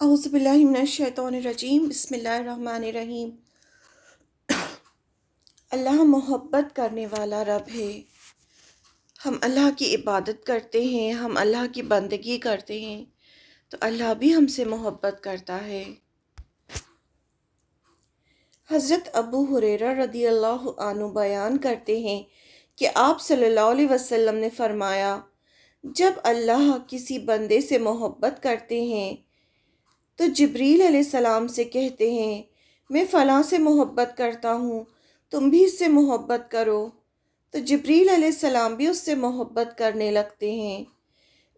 اعوذ باللہ من الشیطان الرجیم، بسم اللہ الرحمن الرحیم۔ اللہ محبت کرنے والا رب ہے۔ ہم اللہ کی عبادت کرتے ہیں، ہم اللہ کی بندگی کرتے ہیں تو اللہ بھی ہم سے محبت کرتا ہے۔ حضرت ابو ہریرہ رضی اللہ عنہ بیان کرتے ہیں کہ آپ صلی اللہ علیہ وسلم نے فرمایا، جب اللہ کسی بندے سے محبت کرتے ہیں تو جبریل علیہ السلام سے کہتے ہیں، میں فلاں سے محبت کرتا ہوں، تم بھی اس سے محبت کرو، تو جبریل علیہ السلام بھی اس سے محبت کرنے لگتے ہیں۔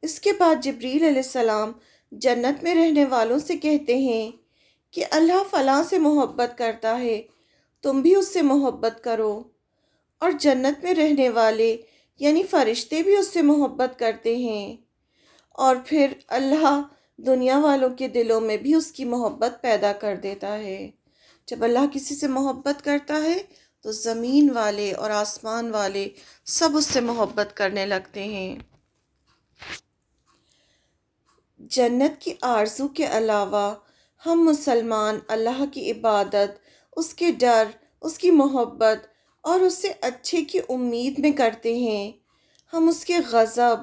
اس کے بعد جبریل علیہ السلام جنت میں رہنے والوں سے کہتے ہیں کہ اللہ فلاں سے محبت کرتا ہے، تم بھی اس سے محبت کرو، اور جنت میں رہنے والے یعنی فرشتے بھی اس سے محبت کرتے ہیں، اور پھر اللہ دنیا والوں کے دلوں میں بھی اس کی محبت پیدا کر دیتا ہے۔ جب اللہ کسی سے محبت کرتا ہے تو زمین والے اور آسمان والے سب اس سے محبت کرنے لگتے ہیں۔ جنت کی آرزو کے علاوہ ہم مسلمان اللہ کی عبادت، اس کے ڈر، اس کی محبت اور اس سے اچھے کی امید میں کرتے ہیں۔ ہم اس کے غضب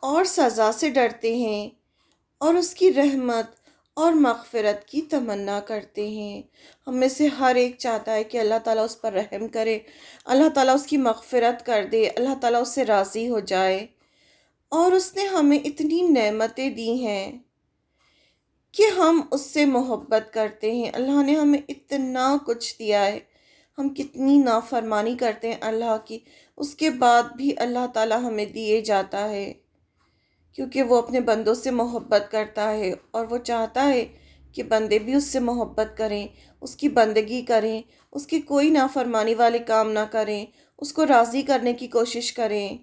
اور سزا سے ڈرتے ہیں اور اس کی رحمت اور مغفرت کی تمنا کرتے ہیں۔ ہم میں سے ہر ایک چاہتا ہے کہ اللہ تعالیٰ اس پر رحم کرے، اللہ تعالیٰ اس کی مغفرت کر دے، اللہ تعالیٰ اس سے راضی ہو جائے۔ اور اس نے ہمیں اتنی نعمتیں دی ہیں کہ ہم اس سے محبت کرتے ہیں۔ اللہ نے ہمیں اتنا کچھ دیا ہے، ہم کتنی نافرمانی کرتے ہیں اللہ کی، اس کے بعد بھی اللہ تعالیٰ ہمیں دیے جاتا ہے، کیونکہ وہ اپنے بندوں سے محبت کرتا ہے اور وہ چاہتا ہے کہ بندے بھی اس سے محبت کریں، اس کی بندگی کریں، اس کی کوئی نافرمانی والے کام نہ کریں، اس کو راضی کرنے کی کوشش کریں۔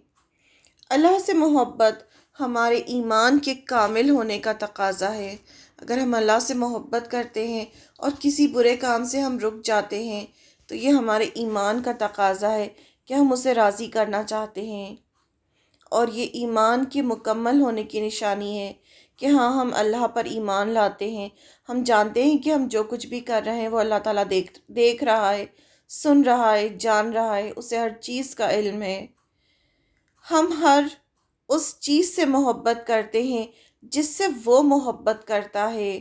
اللہ سے محبت ہمارے ایمان کے کامل ہونے کا تقاضا ہے۔ اگر ہم اللہ سے محبت کرتے ہیں اور کسی برے کام سے ہم رک جاتے ہیں تو یہ ہمارے ایمان کا تقاضا ہے کہ ہم اسے راضی کرنا چاہتے ہیں، اور یہ ایمان کے مکمل ہونے کی نشانی ہے کہ ہاں ہم اللہ پر ایمان لاتے ہیں، ہم جانتے ہیں کہ ہم جو کچھ بھی کر رہے ہیں وہ اللہ تعالیٰ دیکھ رہا ہے، سن رہا ہے، جان رہا ہے، اسے ہر چیز کا علم ہے۔ ہم ہر اس چیز سے محبت کرتے ہیں جس سے وہ محبت کرتا ہے،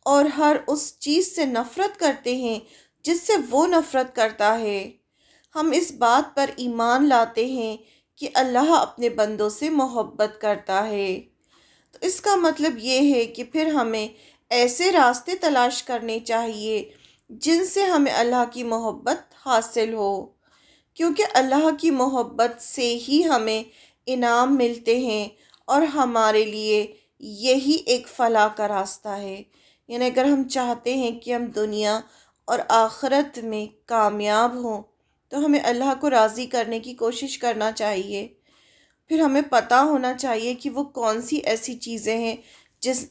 اور ہر اس چیز سے نفرت کرتے ہیں جس سے وہ نفرت کرتا ہے۔ ہم اس بات پر ایمان لاتے ہیں کہ اللہ اپنے بندوں سے محبت کرتا ہے، تو اس کا مطلب یہ ہے کہ پھر ہمیں ایسے راستے تلاش کرنے چاہیے جن سے ہمیں اللہ کی محبت حاصل ہو، کیونکہ اللہ کی محبت سے ہی ہمیں انعام ملتے ہیں، اور ہمارے لیے یہی ایک فلاح کا راستہ ہے۔ یعنی اگر ہم چاہتے ہیں کہ ہم دنیا اور آخرت میں کامیاب ہوں تو ہمیں اللہ کو راضی کرنے کی کوشش کرنا چاہیے۔ پھر ہمیں پتہ ہونا چاہیے کہ وہ کون سی ایسی چیزیں ہیں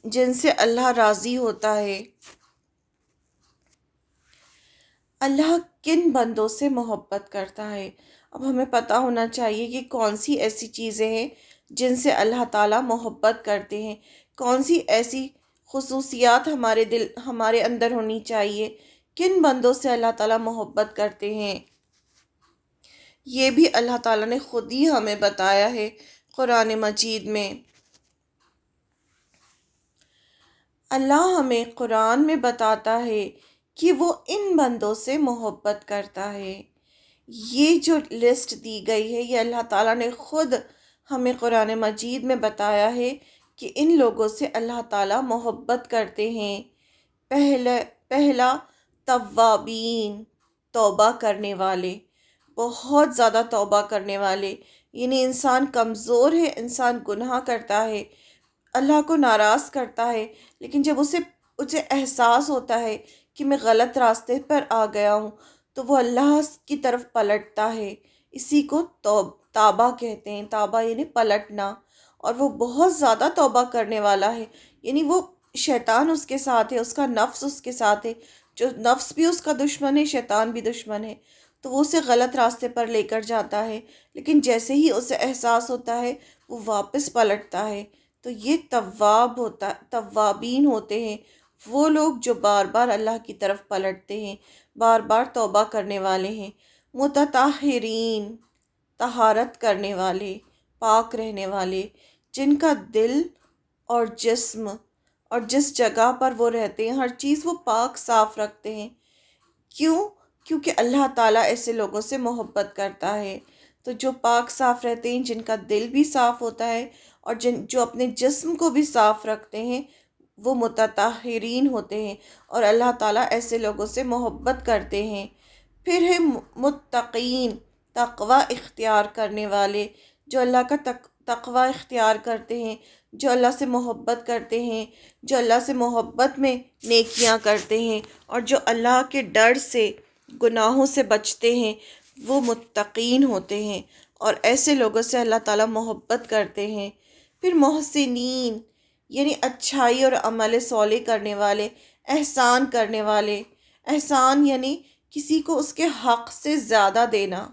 جن سے اللہ راضی ہوتا ہے۔ اللہ کن بندوں سے محبت کرتا ہے، اب ہمیں پتہ ہونا چاہیے کہ کون سی ایسی چیزیں ہیں جن سے اللہ تعالیٰ محبت کرتے ہیں، کون سی ایسی خصوصیات ہمارے اندر ہونی چاہیے، کن بندوں سے اللہ تعالیٰ محبت کرتے ہیں۔ یہ بھی اللہ تعالیٰ نے خود ہی ہمیں بتایا ہے قرآن مجید میں۔ اللہ ہمیں قرآن میں بتاتا ہے کہ وہ ان بندوں سے محبت کرتا ہے۔ یہ جو لسٹ دی گئی ہے یہ اللہ تعالیٰ نے خود ہمیں قرآن مجید میں بتایا ہے کہ ان لوگوں سے اللہ تعالیٰ محبت کرتے ہیں۔ پہلا توابین، توبہ کرنے والے، بہت زیادہ توبہ کرنے والے، یعنی انسان کمزور ہے، انسان گناہ کرتا ہے، اللہ کو ناراض کرتا ہے، لیکن جب اسے احساس ہوتا ہے کہ میں غلط راستے پر آ گیا ہوں تو وہ اللہ کی طرف پلٹتا ہے۔ اسی کو توبہ کہتے ہیں، توبہ یعنی پلٹنا، اور وہ بہت زیادہ توبہ کرنے والا ہے، یعنی وہ شیطان اس کے ساتھ ہے، اس کا نفس اس کے ساتھ ہے، جو نفس بھی اس کا دشمن ہے، شیطان بھی دشمن ہے، تو وہ اسے غلط راستے پر لے کر جاتا ہے، لیکن جیسے ہی اسے احساس ہوتا ہے وہ واپس پلٹتا ہے۔ تو یہ توابین ہوتے ہیں، وہ لوگ جو بار بار اللہ کی طرف پلٹتے ہیں، بار بار توبہ کرنے والے ہیں، متطہرین، طہارت کرنے والے، پاک رہنے والے، جن کا دل اور جسم اور جس جگہ پر وہ رہتے ہیں ہر چیز وہ پاک صاف رکھتے ہیں۔ کیوں؟ کیونکہ اللہ تعالیٰ ایسے لوگوں سے محبت کرتا ہے۔ تو جو پاک صاف رہتے ہیں، جن کا دل بھی صاف ہوتا ہے اور جو اپنے جسم کو بھی صاف رکھتے ہیں، وہ متطہرین ہوتے ہیں اور اللہ تعالیٰ ایسے لوگوں سے محبت کرتے ہیں۔ پھر ہے متقین، تقوی اختیار کرنے والے، جو اللہ کا تقوی اختیار کرتے ہیں، جو اللہ سے محبت کرتے ہیں، جو اللہ سے محبت میں نیکیاں کرتے ہیں اور جو اللہ کے ڈر سے گناہوں سے بچتے ہیں، وہ متقین ہوتے ہیں اور ایسے لوگوں سے اللہ تعالیٰ محبت کرتے ہیں۔ پھر محسنین، یعنی اچھائی اور عمل صالح کرنے والے، احسان کرنے والے۔ احسان یعنی کسی کو اس کے حق سے زیادہ دینا،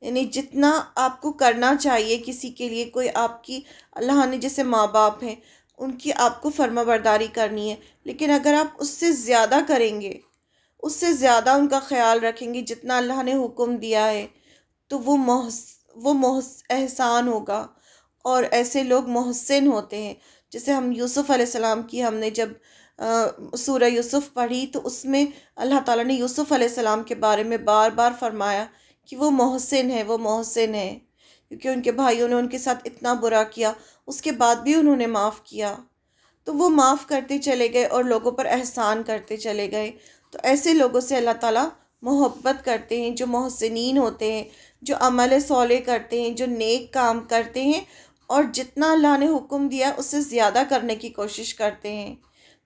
یعنی جتنا آپ کو کرنا چاہیے کسی کے لیے، کوئی آپ کی، اللہ نے جیسے ماں باپ ہیں ان کی آپ کو فرما برداری کرنی ہے، لیکن اگر آپ اس سے زیادہ کریں گے، اس سے زیادہ ان کا خیال رکھیں گے جتنا اللہ نے حکم دیا ہے، تو وہ احسان ہوگا۔ اور ایسے لوگ محسن ہوتے ہیں۔ جیسے ہم یوسف علیہ السلام کی ہم نے جب سورہ یوسف پڑھی تو اس میں اللہ تعالیٰ نے یوسف علیہ السلام کے بارے میں بار بار فرمایا کہ وہ محسن ہے، وہ محسن ہے، کیونکہ ان کے بھائیوں نے ان کے ساتھ اتنا برا کیا، اس کے بعد بھی انہوں نے معاف کیا، تو وہ معاف کرتے چلے گئے اور لوگوں پر احسان کرتے چلے گئے۔ تو ایسے لوگوں سے اللہ تعالیٰ محبت کرتے ہیں، جو محسنین ہوتے ہیں، جو عمل صالح کرتے ہیں، جو نیک کام کرتے ہیں اور جتنا اللہ نے حکم دیا اس سے زیادہ کرنے کی کوشش کرتے ہیں،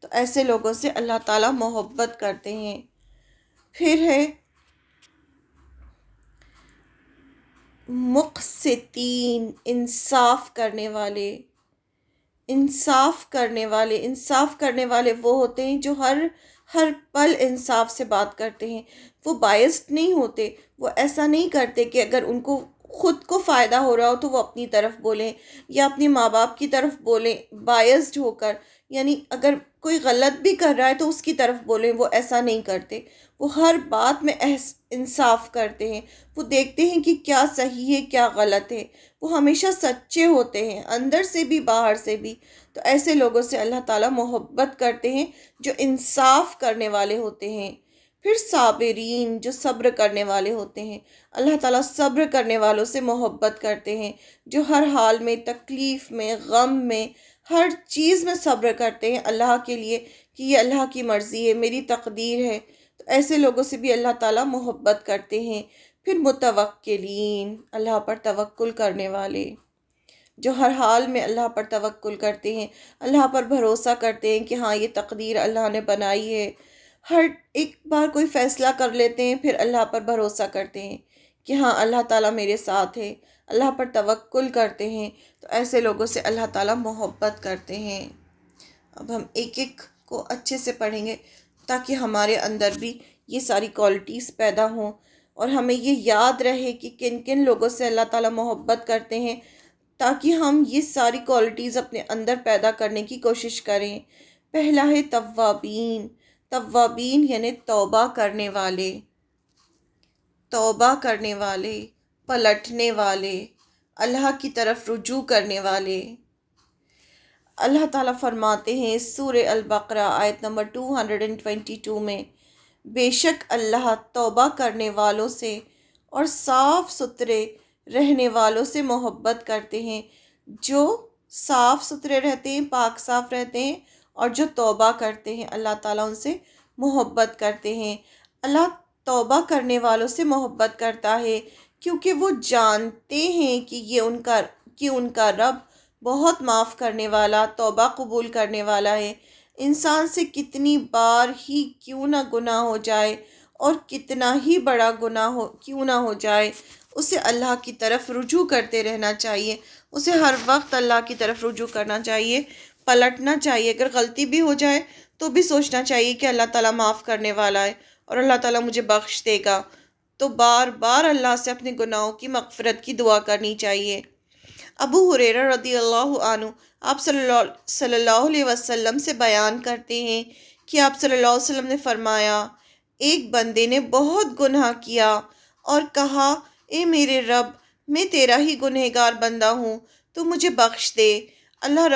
تو ایسے لوگوں سے اللہ تعالیٰ محبت کرتے ہیں۔ پھر ہے مقسطین، انصاف کرنے والے۔ انصاف کرنے والے وہ ہوتے ہیں جو ہر پل انصاف سے بات کرتے ہیں۔ وہ بائسڈ نہیں ہوتے، وہ ایسا نہیں کرتے کہ اگر ان کو خود کو فائدہ ہو رہا ہو تو وہ اپنی طرف بولیں یا اپنے ماں باپ کی طرف بولیں بائسڈ ہو کر، یعنی اگر کوئی غلط بھی کر رہا ہے تو اس کی طرف بولیں، وہ ایسا نہیں کرتے۔ وہ ہر بات میں انصاف کرتے ہیں، وہ دیکھتے ہیں کہ کیا صحیح ہے کیا غلط ہے، وہ ہمیشہ سچے ہوتے ہیں، اندر سے بھی باہر سے بھی۔ تو ایسے لوگوں سے اللہ تعالیٰ محبت کرتے ہیں جو انصاف کرنے والے ہوتے ہیں۔ پھر صابرین، جو صبر کرنے والے ہوتے ہیں، اللہ تعالیٰ صبر کرنے والوں سے محبت کرتے ہیں، جو ہر حال میں، تکلیف میں، غم میں، ہر چیز میں صبر کرتے ہیں اللہ کے لیے کہ یہ اللہ کی مرضی ہے، میری تقدیر ہے۔ تو ایسے لوگوں سے بھی اللہ تعالیٰ محبت کرتے ہیں۔ پھر متوکلین، اللہ پر توکل کرنے والے، جو ہر حال میں اللہ پر توکل کرتے ہیں، اللہ پر بھروسہ کرتے ہیں کہ ہاں یہ تقدیر اللہ نے بنائی ہے۔ ہر ایک بار کوئی فیصلہ کر لیتے ہیں پھر اللہ پر بھروسہ کرتے ہیں کہ ہاں اللہ تعالیٰ میرے ساتھ ہے، اللہ پر توکل کرتے ہیں، تو ایسے لوگوں سے اللہ تعالیٰ محبت کرتے ہیں۔ اب ہم ایک ایک کو اچھے سے پڑھیں گے تاکہ ہمارے اندر بھی یہ ساری کوالٹیز پیدا ہوں اور ہمیں یہ یاد رہے کہ کن کن لوگوں سے اللہ تعالیٰ محبت کرتے ہیں، تاکہ ہم یہ ساری کوالٹیز اپنے اندر پیدا کرنے کی کوشش کریں۔ پہلا ہے توابین۔ توابین یعنی توبہ کرنے والے، پلٹنے والے، اللہ کی طرف رجوع کرنے والے۔ اللہ تعالیٰ فرماتے ہیں سورہ البقرہ آیت نمبر 222 میں، بے شک اللہ توبہ کرنے والوں سے اور صاف ستھرے رہنے والوں سے محبت کرتے ہیں، جو صاف ستھرے رہتے ہیں، پاک صاف رہتے ہیں اور جو توبہ کرتے ہیں، اللہ تعالیٰ ان سے محبت کرتے ہیں۔ اللہ توبہ کرنے والوں سے محبت کرتا ہے کیونکہ وہ جانتے ہیں کہ ان کا رب بہت معاف کرنے والا، توبہ قبول کرنے والا ہے۔ انسان سے کتنی بار ہی کیوں نہ گناہ ہو جائے اور کتنا ہی بڑا گناہ کیوں نہ ہو جائے، اسے اللہ کی طرف رجوع کرتے رہنا چاہیے، اسے ہر وقت اللہ کی طرف رجوع کرنا چاہیے، پلٹنا چاہیے۔ اگر غلطی بھی ہو جائے تو بھی سوچنا چاہیے کہ اللہ تعالیٰ معاف کرنے والا ہے اور اللہ تعالیٰ مجھے بخش دے گا، تو بار بار اللہ سے اپنے گناہوں کی مغفرت کی دعا کرنی چاہیے۔ ابو ہریرہ رضی اللہ عنہ آپ صلی اللہ علیہ وسلم سے بیان کرتے ہیں کہ آپ صلی اللہ علیہ وسلم نے فرمایا، ایک بندے نے بہت گناہ کیا اور کہا، اے میرے رب، میں تیرا ہی گنہگار بندہ ہوں، تو مجھے بخش دے۔ اللہ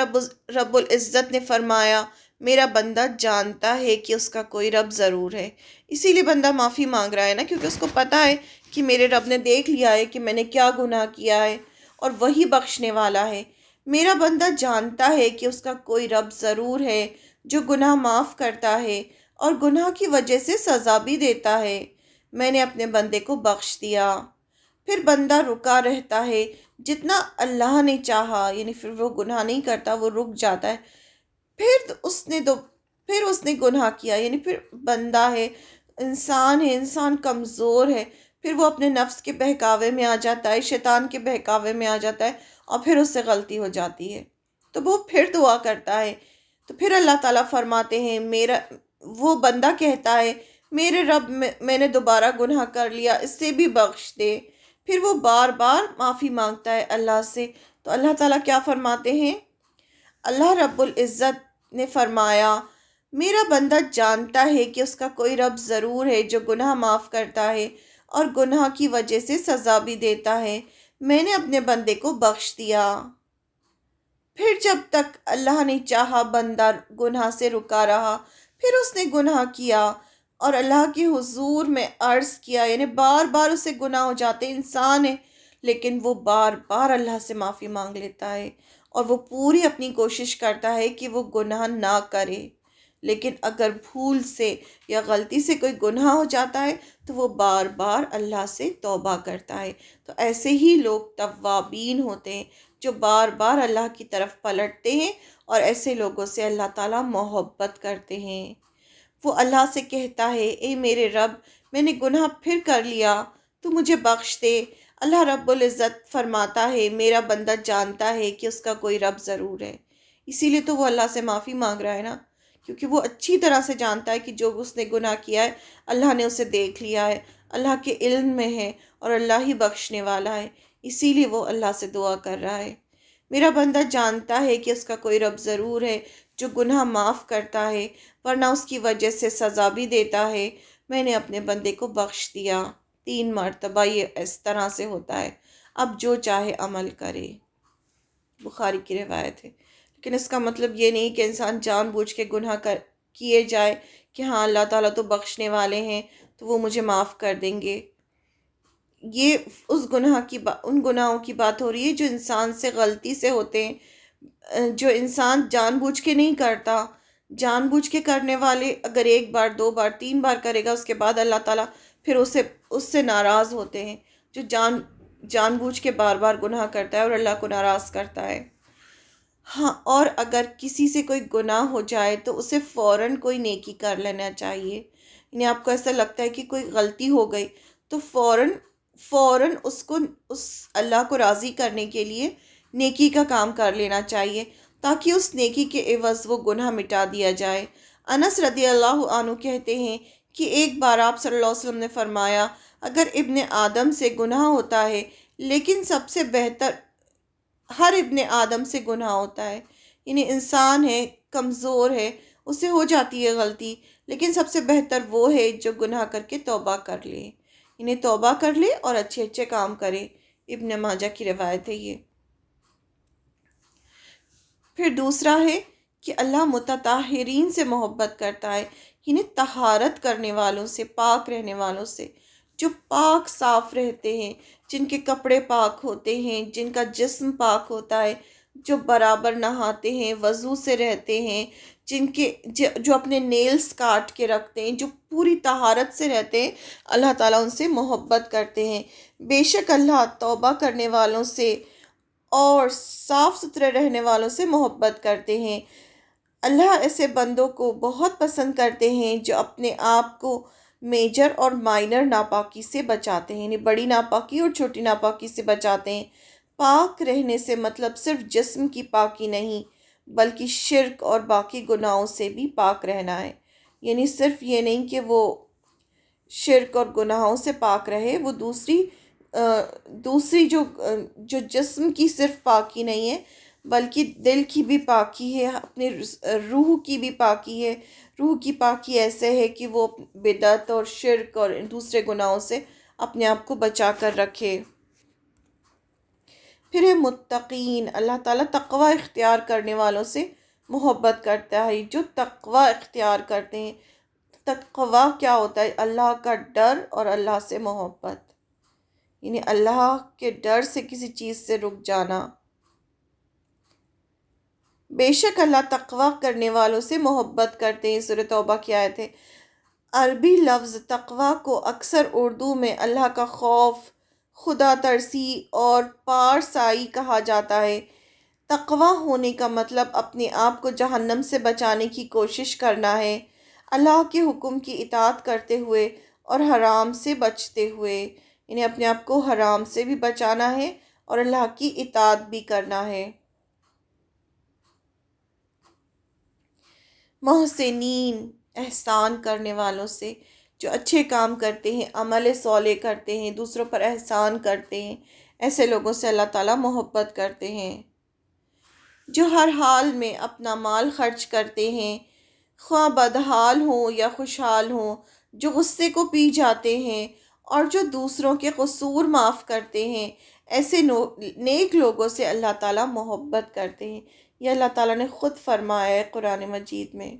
رب العزت نے فرمایا، میرا بندہ جانتا ہے کہ اس کا کوئی رب ضرور ہے، اسی لیے بندہ معافی مانگ رہا ہے نا، کیونکہ اس کو پتہ ہے کہ میرے رب نے دیکھ لیا ہے کہ میں نے کیا گناہ کیا ہے اور وہی بخشنے والا ہے۔ میرا بندہ جانتا ہے کہ اس کا کوئی رب ضرور ہے جو گناہ معاف کرتا ہے اور گناہ کی وجہ سے سزا بھی دیتا ہے۔ میں نے اپنے بندے کو بخش دیا۔ پھر بندہ رکا رہتا ہے جتنا اللہ نے چاہا، یعنی پھر وہ گناہ نہیں کرتا، وہ رک جاتا ہے۔ پھر اس نے گناہ کیا، یعنی پھر بندہ ہے، انسان کمزور ہے، پھر وہ اپنے نفس کے بہکاوے میں آ جاتا ہے، شیطان کے بہکاوے میں آ جاتا ہے اور پھر اس سے غلطی ہو جاتی ہے، تو وہ پھر دعا کرتا ہے۔ تو پھر اللہ تعالیٰ فرماتے ہیں، وہ بندہ کہتا ہے، میرے رب، میں نے دوبارہ گناہ کر لیا، اس سے بھی بخش دے۔ پھر وہ بار بار معافی مانگتا ہے اللہ سے، تو اللہ تعالیٰ کیا فرماتے ہیں؟ اللہ رب العزت نے فرمایا، میرا بندہ جانتا ہے کہ اس کا کوئی رب ضرور ہے جو گناہ معاف کرتا ہے اور گناہ کی وجہ سے سزا بھی دیتا ہے، میں نے اپنے بندے کو بخش دیا۔ پھر جب تک اللہ نے چاہا بندہ گناہ سے رکا رہا، پھر اس نے گناہ کیا اور اللہ کے حضور میں عرض کیا، یعنی بار بار اسے گناہ ہو جاتے، انسان ہے لیکن وہ بار بار اللہ سے معافی مانگ لیتا ہے اور وہ پوری اپنی کوشش کرتا ہے کہ وہ گناہ نہ کرے، لیکن اگر بھول سے یا غلطی سے کوئی گناہ ہو جاتا ہے تو وہ بار بار اللہ سے توبہ کرتا ہے۔ تو ایسے ہی لوگ توابین ہوتے ہیں جو بار بار اللہ کی طرف پلٹتے ہیں، اور ایسے لوگوں سے اللہ تعالیٰ محبت کرتے ہیں۔ وہ اللہ سے کہتا ہے، اے میرے رب، میں نے گناہ پھر کر لیا، تو مجھے بخش دے۔ اللہ رب العزت فرماتا ہے، میرا بندہ جانتا ہے کہ اس کا کوئی رب ضرور ہے، اسی لیے تو وہ اللہ سے معافی مانگ رہا ہے نا، کیونکہ وہ اچھی طرح سے جانتا ہے کہ جو اس نے گناہ کیا ہے اللہ نے اسے دیکھ لیا ہے، اللہ کے علم میں ہے اور اللہ ہی بخشنے والا ہے، اسی لیے وہ اللہ سے دعا کر رہا ہے۔ میرا بندہ جانتا ہے کہ اس کا کوئی رب ضرور ہے جو گناہ معاف کرتا ہے ورنہ اس کی وجہ سے سزا بھی دیتا ہے، میں نے اپنے بندے کو بخش دیا۔ 3 مرتبہ یہ اس طرح سے ہوتا ہے، اب جو چاہے عمل کرے۔ بخاری کی روایت ہے، لیکن اس کا مطلب یہ نہیں کہ انسان جان بوجھ کے گناہ کیے جائے کہ ہاں اللہ تعالیٰ تو بخشنے والے ہیں تو وہ مجھے معاف کر دیں گے۔ یہ ان گناہوں کی بات ہو رہی ہے جو انسان سے غلطی سے ہوتے ہیں، جو انسان جان بوجھ کے نہیں کرتا۔ جان بوجھ کے کرنے والے اگر 1 بار 2 بار 3 بار کرے گا، اس کے بعد اللہ تعالیٰ پھر اس سے ناراض ہوتے ہیں۔ جو جان بوجھ کے بار بار گناہ کرتا ہے اور اللہ کو ناراض کرتا ہے۔ ہاں، اور اگر کسی سے کوئی گناہ ہو جائے تو اسے فوراً کوئی نیکی کر لینا چاہیے، یعنی آپ کو ایسا لگتا ہے کہ کوئی غلطی ہو گئی تو فوراً اس اللہ کو راضی کرنے کے لیے نیکی کا کام کر لینا چاہیے، تاکہ اس نیکی کے عوض وہ گناہ مٹا دیا جائے۔ انس رضی اللہ عنہ کہتے ہیں کہ ایک بار آپ صلی اللہ علیہ وسلم نے فرمایا، اگر ابن آدم سے گناہ ہوتا ہے، لیکن سب سے بہتر، ہر ابن آدم سے گناہ ہوتا ہے، یعنی انسان ہے، کمزور ہے، اسے ہو جاتی ہے غلطی، لیکن سب سے بہتر وہ ہے جو گناہ کر کے توبہ کر لے، یعنی توبہ کر لے اور اچھے اچھے کام کرے۔ ابن ماجہ کی روایت ہے یہ۔ پھر دوسرا ہے کہ اللہ متطہرین سے محبت کرتا ہے، یعنی طہارت کرنے والوں سے، پاک رہنے والوں سے، جو پاک صاف رہتے ہیں، جن کے کپڑے پاک ہوتے ہیں، جن کا جسم پاک ہوتا ہے، جو برابر نہاتے ہیں، وضو سے رہتے ہیں، جو اپنے نیلز کاٹ کے رکھتے ہیں، جو پوری طہارت سے رہتے ہیں، اللہ تعالیٰ ان سے محبت کرتے ہیں۔ بے شک اللہ توبہ کرنے والوں سے اور صاف ستھرے رہنے والوں سے محبت کرتے ہیں۔ اللہ ایسے بندوں کو بہت پسند کرتے ہیں جو اپنے آپ کو میجر اور مائنر ناپاکی سے بچاتے ہیں، یعنی بڑی ناپاکی اور چھوٹی ناپاکی سے بچاتے ہیں۔ پاک رہنے سے مطلب صرف جسم کی پاکی نہیں، بلکہ شرک اور باقی گناہوں سے بھی پاک رہنا ہے، یعنی صرف یہ نہیں کہ وہ شرک اور گناہوں سے پاک رہے، وہ دوسری جو جسم کی صرف پاکی نہیں ہے بلکہ دل کی بھی پاکی ہے، اپنے روح کی بھی پاکی ہے۔ روح کی پاکی ایسے ہے کہ وہ بدعت اور شرک اور دوسرے گناہوں سے اپنے آپ کو بچا کر رکھے۔ پھر ہے متقین، اللہ تعالیٰ تقوی اختیار کرنے والوں سے محبت کرتا ہے۔ جو تقوی اختیار کرتے ہیں، تقوی کیا ہوتا ہے؟ اللہ کا ڈر اور اللہ سے محبت، یعنی اللہ کے ڈر سے کسی چیز سے رک جانا۔ بے شک اللہ تقوی کرنے والوں سے محبت کرتے ہیں، سورۃ توبہ کی آیت ہے۔ عربی لفظ تقوی کو اکثر اردو میں اللہ کا خوف، خدا ترسی اور پارسائی کہا جاتا ہے۔ تقوی ہونے کا مطلب اپنے آپ کو جہنم سے بچانے کی کوشش کرنا ہے، اللہ کے حکم کی اطاعت کرتے ہوئے اور حرام سے بچتے ہوئے، یعنی اپنے آپ کو حرام سے بھی بچانا ہے اور اللہ کی اطاعت بھی کرنا ہے۔ محسنین، احسان کرنے والوں سے، جو اچھے کام کرتے ہیں، عمل صالح کرتے ہیں، دوسروں پر احسان کرتے ہیں، ایسے لوگوں سے اللہ تعالیٰ محبت کرتے ہیں۔ جو ہر حال میں اپنا مال خرچ کرتے ہیں، خواہ بدحال ہوں یا خوشحال ہوں، جو غصے کو پی جاتے ہیں اور جو دوسروں کے قصور معاف کرتے ہیں، ایسے نیک لوگوں سے اللہ تعالیٰ محبت کرتے ہیں۔ یہ اللہ تعالیٰ نے خود فرمایا ہے قرآن مجید میں۔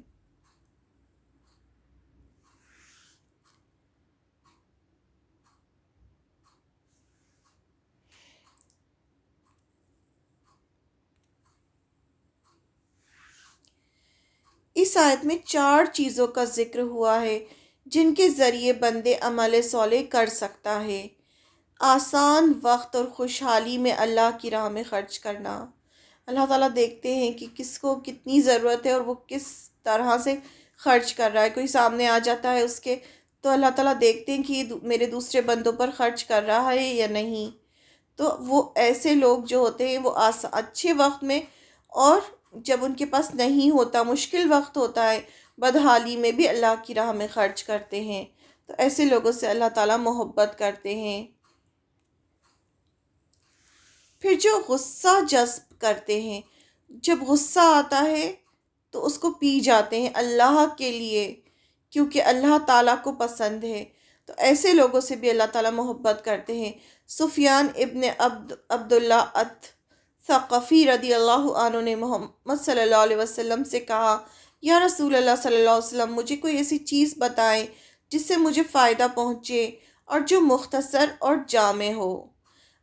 اس آیت میں 4 چیزوں کا ذکر ہوا ہے جن کے ذریعے بندے عمل صالح کر سکتا ہے۔ آسان وقت اور خوشحالی میں اللہ کی راہ میں خرچ کرنا۔ اللہ تعالیٰ دیکھتے ہیں کہ کس کو کتنی ضرورت ہے اور وہ کس طرح سے خرچ کر رہا ہے۔ کوئی سامنے آ جاتا ہے اس کے، تو اللہ تعالیٰ دیکھتے ہیں کہ یہ میرے دوسرے بندوں پر خرچ کر رہا ہے یا نہیں۔ تو وہ ایسے لوگ جو ہوتے ہیں وہ اچھے وقت میں، اور جب ان کے پاس نہیں ہوتا، مشکل وقت ہوتا ہے، بدحالی میں بھی اللہ کی راہ میں خرچ کرتے ہیں۔ تو ایسے لوگوں سے اللہ تعالیٰ محبت کرتے ہیں۔ پھر جو غصہ جذب کرتے ہیں، جب غصہ آتا ہے تو اس کو پی جاتے ہیں اللہ کے لیے، کیونکہ اللہ تعالیٰ کو پسند ہے، تو ایسے لوگوں سے بھی اللہ تعالیٰ محبت کرتے ہیں۔ سفیان ابن عبداللہ ثقفی رضی اللہ عنہ نے محمد صلی اللہ علیہ وسلم سے کہا، یا رسول اللہ صلی اللہ علیہ وسلم، مجھے کوئی ایسی چیز بتائیں جس سے مجھے فائدہ پہنچے اور جو مختصر اور جامع ہو۔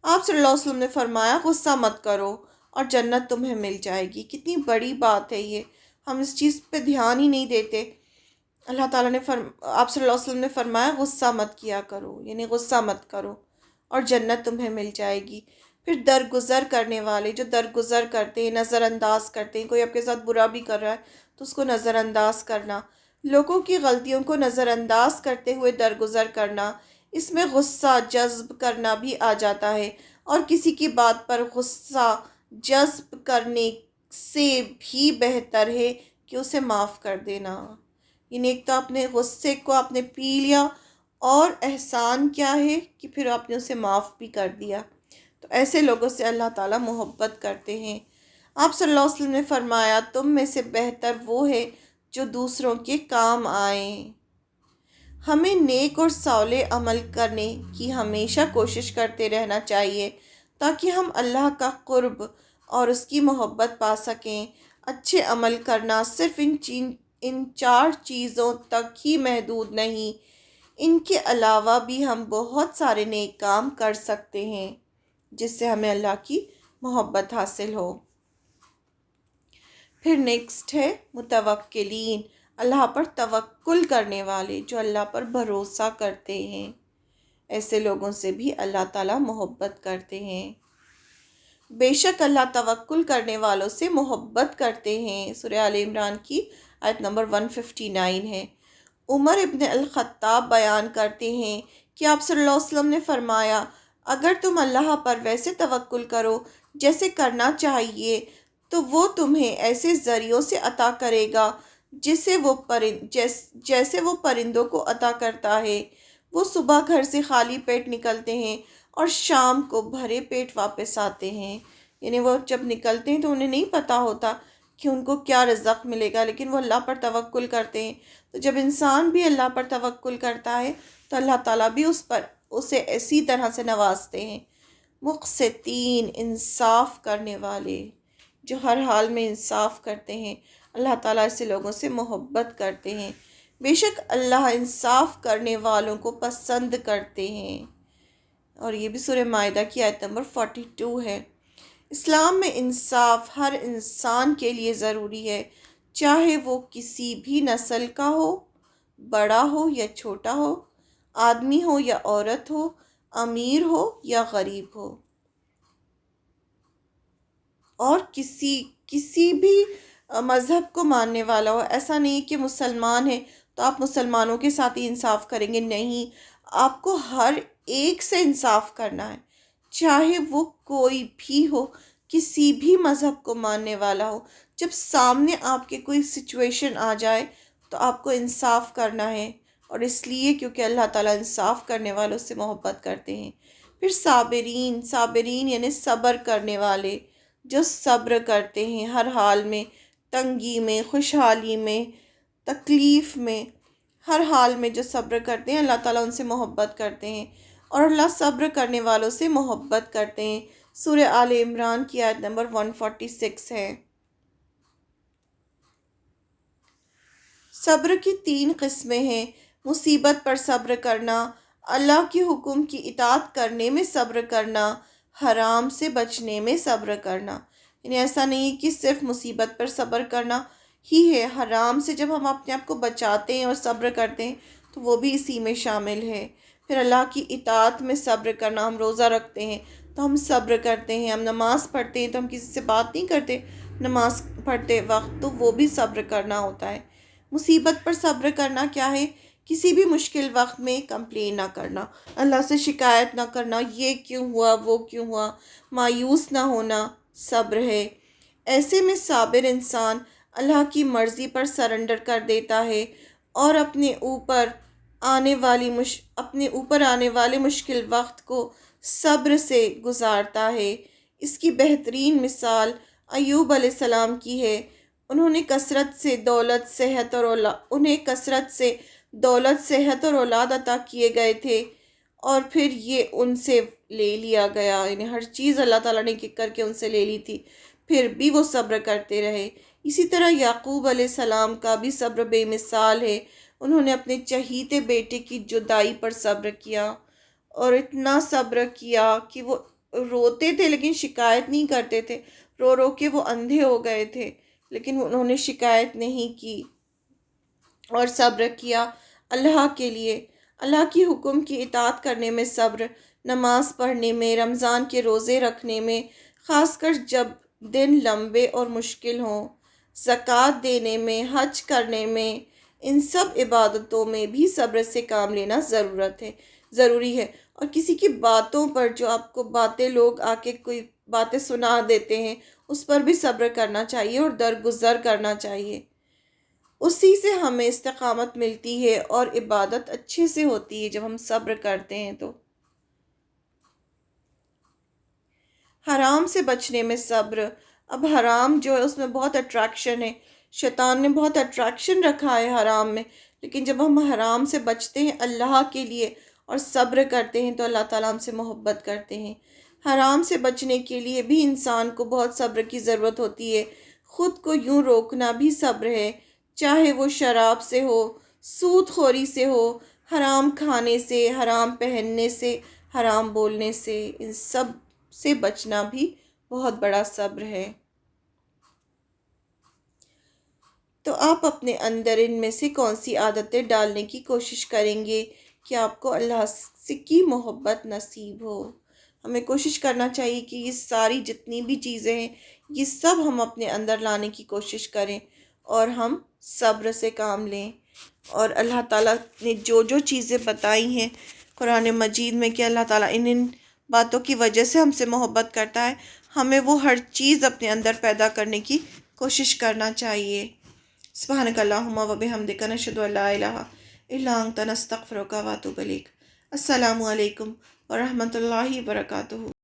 آپ صلی اللہ علیہ وسلم نے فرمایا، غصہ مت کرو اور جنت تمہیں مل جائے گی۔ کتنی بڑی بات ہے یہ، ہم اس چیز پہ دھیان ہی نہیں دیتے۔ اللہ تعالیٰ نے آپ صلی اللہ علیہ وسلم نے فرمایا غصہ مت کیا کرو، یعنی غصہ مت کرو اور جنت تمہیں مل جائے گی۔ پھر درگزر کرنے والے، جو درگزر کرتے ہیں، نظر انداز کرتے ہیں، کوئی آپ کے ساتھ برا بھی کر رہا ہے تو اس کو نظر انداز کرنا، لوگوں کی غلطیوں کو نظر انداز کرتے ہوئے درگزر کرنا، اس میں غصہ جذب کرنا بھی آ جاتا ہے، اور کسی کی بات پر غصہ جذب کرنے سے بھی بہتر ہے کہ اسے معاف کر دینا۔ یعنی ایک تو اپنے غصے کو آپ نے پی لیا، اور احسان کیا ہے کہ پھر آپ نے اسے معاف بھی کر دیا۔ تو ایسے لوگوں سے اللہ تعالیٰ محبت کرتے ہیں۔ آپ صلی اللہ علیہ وسلم نے فرمایا، تم میں سے بہتر وہ ہے جو دوسروں کے کام آئیں۔ ہمیں نیک اور صالح عمل کرنے کی ہمیشہ کوشش کرتے رہنا چاہیے تاکہ ہم اللہ کا قرب اور اس کی محبت پا سکیں۔ اچھے عمل کرنا صرف ان 4 چیزوں تک ہی محدود نہیں، ان کے علاوہ بھی ہم بہت سارے نیک کام کر سکتے ہیں جس سے ہمیں اللہ کی محبت حاصل ہو۔ پھر نیکسٹ ہے متوکلین، اللہ پر توکل کرنے والے، جو اللہ پر بھروسہ کرتے ہیں۔ ایسے لوگوں سے بھی اللہ تعالیٰ محبت کرتے ہیں۔ بے شک اللہ توکل کرنے والوں سے محبت کرتے ہیں، سورہ آل عمران کی آیت نمبر 159 ہے۔ عمر ابن الخطاب بیان کرتے ہیں کہ آپ صلی اللہ علیہ وسلم نے فرمایا، اگر تم اللہ پر ویسے توکل کرو جیسے کرنا چاہیے تو وہ تمہیں ایسے ذریعوں سے عطا کرے گا جیسے وہ پرندوں کو عطا کرتا ہے۔ وہ صبح گھر سے خالی پیٹ نکلتے ہیں اور شام کو بھرے پیٹ واپس آتے ہیں۔ یعنی وہ جب نکلتے ہیں تو انہیں نہیں پتہ ہوتا کہ ان کو کیا رزق ملے گا، لیکن وہ اللہ پر توکل کرتے ہیں۔ تو جب انسان بھی اللہ پر توکل کرتا ہے تو اللہ تعالیٰ بھی اسے اسی طرح سے نوازتے ہیں۔ مقسطین، انصاف کرنے والے، جو ہر حال میں انصاف کرتے ہیں، اللہ تعالیٰ ایسے لوگوں سے محبت کرتے ہیں۔ بے شک اللہ انصاف کرنے والوں کو پسند کرتے ہیں۔ اور یہ بھی سورہ مائدہ کی آیت نمبر 42 ہے۔ اسلام میں انصاف ہر انسان کے لیے ضروری ہے، چاہے وہ کسی بھی نسل کا ہو، بڑا ہو یا چھوٹا ہو، آدمی ہو یا عورت ہو، امیر ہو یا غریب ہو، اور کسی بھی مذہب کو ماننے والا ہو۔ ایسا نہیں کہ مسلمان ہے تو آپ مسلمانوں کے ساتھ ہی انصاف کریں گے، نہیں، آپ کو ہر ایک سے انصاف کرنا ہے، چاہے وہ کوئی بھی ہو، کسی بھی مذہب کو ماننے والا ہو۔ جب سامنے آپ کے کوئی سچویشن آ جائے تو آپ کو انصاف کرنا ہے، اور اس لیے کیونکہ اللہ تعالیٰ انصاف کرنے والوں سے محبت کرتے ہیں۔ پھر صابرین یعنی صبر کرنے والے، جو صبر کرتے ہیں ہر حال میں، تنگی میں، خوشحالی میں، تکلیف میں، ہر حال میں جو صبر کرتے ہیں اللہ تعالیٰ ان سے محبت کرتے ہیں، اور اللہ صبر کرنے والوں سے محبت کرتے ہیں۔ سورہ آل عمران کی آیت نمبر 146 ہے۔ صبر کی 3 قسمیں ہیں: مصیبت پر صبر کرنا، اللہ کے حکم کی اطاعت کرنے میں صبر کرنا، حرام سے بچنے میں صبر کرنا۔ یعنی ایسا نہیں کہ صرف مصیبت پر صبر کرنا ہی ہے، حرام سے جب ہم اپنے آپ کو بچاتے ہیں اور صبر کرتے ہیں تو وہ بھی اسی میں شامل ہے۔ پھر اللہ کی اطاعت میں صبر کرنا، ہم روزہ رکھتے ہیں تو ہم صبر کرتے ہیں، ہم نماز پڑھتے ہیں تو ہم کسی سے بات نہیں کرتے نماز پڑھتے وقت، تو وہ بھی صبر کرنا ہوتا ہے۔ مصیبت پر صبر کرنا کیا ہے؟ کسی بھی مشکل وقت میں کمپلین نہ کرنا، اللہ سے شکایت نہ کرنا، یہ کیوں ہوا، وہ کیوں ہوا، مایوس نہ ہونا صبر ہے۔ ایسے میں صابر انسان اللہ کی مرضی پر سرنڈر کر دیتا ہے اور اپنے اوپر آنے والے مشکل وقت کو صبر سے گزارتا ہے۔ اس کی بہترین مثال ایوب علیہ السلام کی ہے۔ انہیں کثرت سے دولت، صحت اور اولاد عطا کیے گئے تھے، اور پھر یہ ان سے لے لیا گیا، یعنی ہر چیز اللہ تعالیٰ نے کر کے ان سے لے لی تھی، پھر بھی وہ صبر کرتے رہے۔ اسی طرح یعقوب علیہ السلام کا بھی صبر بے مثال ہے۔ انہوں نے اپنے چہیتے بیٹے کی جدائی پر صبر کیا، اور اتنا صبر کیا کہ وہ روتے تھے لیکن شکایت نہیں کرتے تھے، رو رو کے وہ اندھے ہو گئے تھے، لیکن انہوں نے شکایت نہیں کی اور صبر کیا اللہ کے لیے۔ اللہ کی حکم کی اطاعت کرنے میں صبر، نماز پڑھنے میں، رمضان کے روزے رکھنے میں، خاص کر جب دن لمبے اور مشکل ہوں، زکوٰۃ دینے میں، حج کرنے میں، ان سب عبادتوں میں بھی صبر سے کام لینا ضروری ہے۔ اور کسی کی باتوں پر، جو آپ کو لوگ آ کے کوئی باتیں سنا دیتے ہیں، اس پر بھی صبر کرنا چاہیے اور درگزر کرنا چاہیے۔ اسی سے ہمیں استقامت ملتی ہے اور عبادت اچھے سے ہوتی ہے جب ہم صبر کرتے ہیں تو۔ حرام سے بچنے میں صبر۔ اب حرام جو ہے اس میں بہت اٹریکشن ہے، شیطان نے بہت اٹریکشن رکھا ہے حرام میں، لیکن جب ہم حرام سے بچتے ہیں اللہ کے لیے اور صبر کرتے ہیں تو اللہ تعالیٰ ہم سے محبت کرتے ہیں۔ حرام سے بچنے کے لیے بھی انسان کو بہت صبر کی ضرورت ہوتی ہے۔ خود کو یوں روکنا بھی صبر ہے، چاہے وہ شراب سے ہو، سود خوری سے ہو، حرام کھانے سے، حرام پہننے سے، حرام بولنے سے، ان سب سے بچنا بھی بہت بڑا صبر ہے۔ تو آپ اپنے اندر ان میں سے کون سی عادتیں ڈالنے کی کوشش کریں گے کہ آپ کو اللہ کی محبت نصیب ہو؟ ہمیں کوشش کرنا چاہیے کہ یہ ساری جتنی بھی چیزیں ہیں یہ سب ہم اپنے اندر لانے کی کوشش کریں اور ہم صبر سے کام لیں۔ اور اللہ تعالیٰ نے جو چیزیں بتائی ہیں قرآن مجید میں کہ اللہ تعالیٰ ان باتوں کی وجہ سے ہم سے محبت کرتا ہے، ہمیں وہ ہر چیز اپنے اندر پیدا کرنے کی کوشش کرنا چاہیے۔ سبحانک اللہم و بحمدک، نشہد ان لا الہ الا انت، نستغفرک و نتوب الیک۔ السلام علیکم ورحمۃ اللہ وبرکاتہ۔